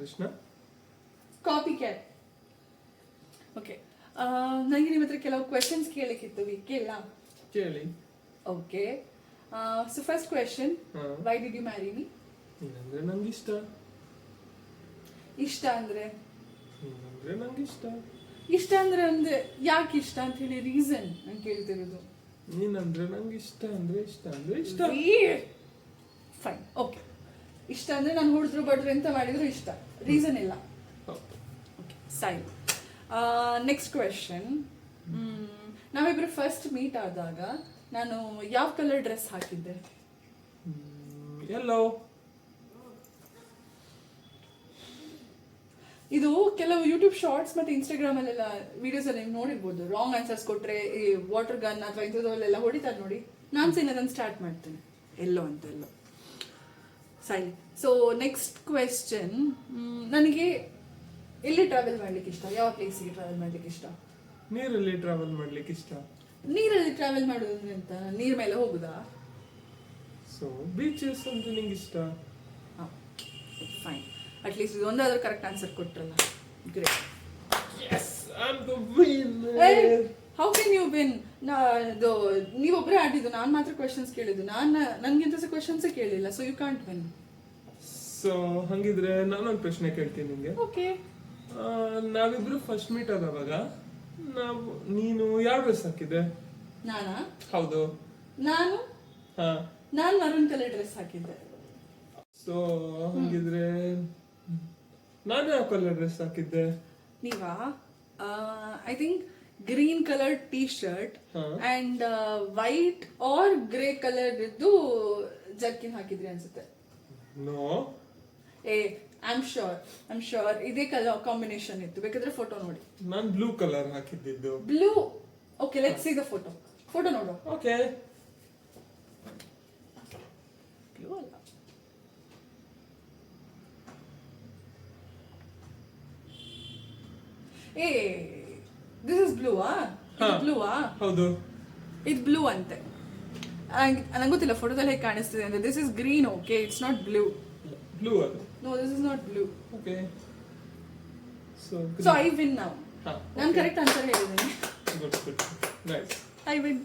ಪ್ರಶ್ನೆ. Copy cat. Okay, ನನಗೆ ನಿಮ್ಮ ಹತ್ರ ಕೆಲವು ಕ್ವೆಶನ್ಸ್ ಕೇಳಲಿಕ್ಕಿತ್ತು. ಕೇಳ ಕೇಳಿ. Okay, so first question, why did you marry me? ನೀನಂದ್ರೆ ನಂಗೆ ಇಷ್ಟ. ಇಷ್ಟ ಅಂದ್ರೆ ನೀನಂದ್ರೆ ನಂಗೆ ಇಷ್ಟ. ಇಷ್ಟ ಅಂದ್ರೆ ಯಾಕೆ ಇಷ್ಟ ಅಂತ ಹೇಳಿ ರೀಸನ್ ನಾನು ಕೇಳ್ತಿರೋದು. ನೀನಂದ್ರೆ ನಂಗೆ ಇಷ್ಟ ಅಂದ್ರೆ ಇಷ್ಟ ಅಂದ್ರೆ ಇಷ್ಟ. Fine, okay. ಇಷ್ಟ ಅಂದ್ರೆ ನಾನು ಹೊಡೆದ್ರು ಬಡ್ರು ಎಂತ ಮಾಡಿದ್ರು ಇಷ್ಟ, ರೀಸನ್ ಇಲ್ಲ. ಸೈನ್. ನೆಕ್ಸ್ಟ್ ಕ್ವೆಶನ್, ನಾವಿಬ್ರು ಫಸ್ಟ್ ಮೀಟ್ ಆದಾಗ ನಾನು ಯಾವ ಕಲರ್ ಡ್ರೆಸ್ ಹಾಕಿದ್ದೆ? ಎಲ್ಲೋ. ಇದು ಕೆಲವು ಯೂಟ್ಯೂಬ್ ಶಾರ್ಟ್ಸ್ ಮತ್ತೆ ಇನ್ಸ್ಟಾಗ್ರಾಮ್ ಅಲ್ಲೆಲ್ಲ ವಿಡಿಯೋಸ್ ಅಲ್ಲಿ ನೀವು ನೋಡಿರ್ಬೋದು. ರಾಂಗ್ ಆನ್ಸರ್ಸ್ ಕೊಟ್ರೆ ಈ ವಾಟರ್ ಗನ್ ಅಥವಾ ಇಂಥದ್ದೆಲ್ಲ ಹೊಡಿತಾರೆ ನೋಡಿ. ನಾನು ಸಹ ಅದನ್ನು ಸ್ಟಾರ್ಟ್ ಮಾಡ್ತೇನೆ, ಎಲ್ಲೋ ಅಂತ ಎಲ್ಲೋ. ಸರಿ, ಸೊ ನೆಕ್ಸ್ಟ್ ಕ್ವೆಶ್ಚನ್, ನನಗೆ ಎಲ್ಲಿ ಟ್ರಾವೆಲ್ ಮಾಡ್ಲಿಕ್ಕೆ ಇಷ್ಟ? ಯಾವ ಪ್ಲೇಸಿಗೆ ಟ್ರಾವೆಲ್ ಮಾಡ್ಲಿಕ್ಕೆ ಇಷ್ಟ? ನೀರಲ್ಲಿ ಟ್ರಾವೆಲ್ ಮಾಡ್ಲಿಕ್ಕೆ ಇಷ್ಟ. ನೀರಲ್ಲಿ ಟ್ರಾವೆಲ್ ಮಾಡೋದು ಅಂತ ನೀರ್ ಮೇಲೆ ಹೋಗುದಾ? ಸೊ ಬೀಚಸ್ ಅಂದ್ರೆ ನಿಂಗೆ ಇಷ್ಟ. ಫೈನ್, ಅಟ್ಲೀಸ್ಟ್ ಇದೊಂದಾದ್ರೂ ಕರೆಕ್ಟ್ ಆನ್ಸರ್ ಕೊಟ್ರಲ್ಲ. Great. Yes, I am the winner. How can you win? ನೀವೊಬ್ಬರೇ ಆಡಿದ್ದು, ನಾನು ಮಾತ್ರ ಕ್ವೆಶನ್ಸ್ ಕೇಳಿದ್ದು. ನನ್ಗಿಂತ ಸಹ ಕ್ವೆಶನ್ಸ್ ಕೇಳಿಲ್ಲ, so you can't win. So ಹಂಗಿದ್ರೆ ನಾನೊಂದು ಪ್ರಶ್ನೆ ಕೇಳ್ತೀನಿ ನಿಂಗೆ. ಓಕೆ. ನಾವಿಬ್ರು ಫಸ್ಟ್ ಮೀಟ್ ಆದವಾಗ ನೀನು ಯಾವ ಡ್ರೆಸ್ ಹಾಕಿದ್ದೆ? ನಾನಾ? ಹೌದು. ನಾನು ಮರೂನ್ ಕಲರ್ ಡ್ರೆಸ್ ಹಾಕಿದ್ದೆ. ಸೊ ಹಂಗಿದ್ರೆ ನಾನು ಯಾವ ಕಲರ್ ಡ್ರೆಸ್ ಹಾಕಿದ್ದೆ? ನೀವಾ? I think green colour T shirt and white or grey colour ಇದ್ದು ಜರ್ಕಿನ್ ಹಾಕಿದ್ರಿ ಅನ್ಸುತ್ತೆ. ನೋ. ಐ ಆಮ್ ಶೋರ್ ಇದೇ ಕಲರ್ ಕಾಂಬಿನೇಷನ್ ಇತ್ತು. ಬೇಕಾದ್ರೆ ಫೋಟೋ ನೋಡಿ. ನಾನು ಬ್ಲೂ ಕಲರ್ ಹಾಕಿದ್ದು. Blue? Okay, let's see the photo ನೋಡು. ಓಕೆ. ಬ್ಲೂ ಅಲ್ಲ. This is blue. ಬ್ಲೂವಾ? ಹೌದು. ಇದು ಬ್ಲೂ ಅಂತೆ. ನಂಗೆ ಗೊತ್ತಿಲ್ಲ ಫೋಟೋದಲ್ಲಿ ಹೇಗೆ ಕಾಣಿಸ್ತಿದೆ ಅಂದ್ರೆ. This is green. Okay, it's not blue. Blue ಅದು. No, this is not blue. Okay, so I win now. ನಾನು ಕರೆಕ್ಟ್ ಆನ್ಸರ್ ಹೇಳಿದ್ದೀನಿ. ಗುಡ್. ನೈಸ್. I win.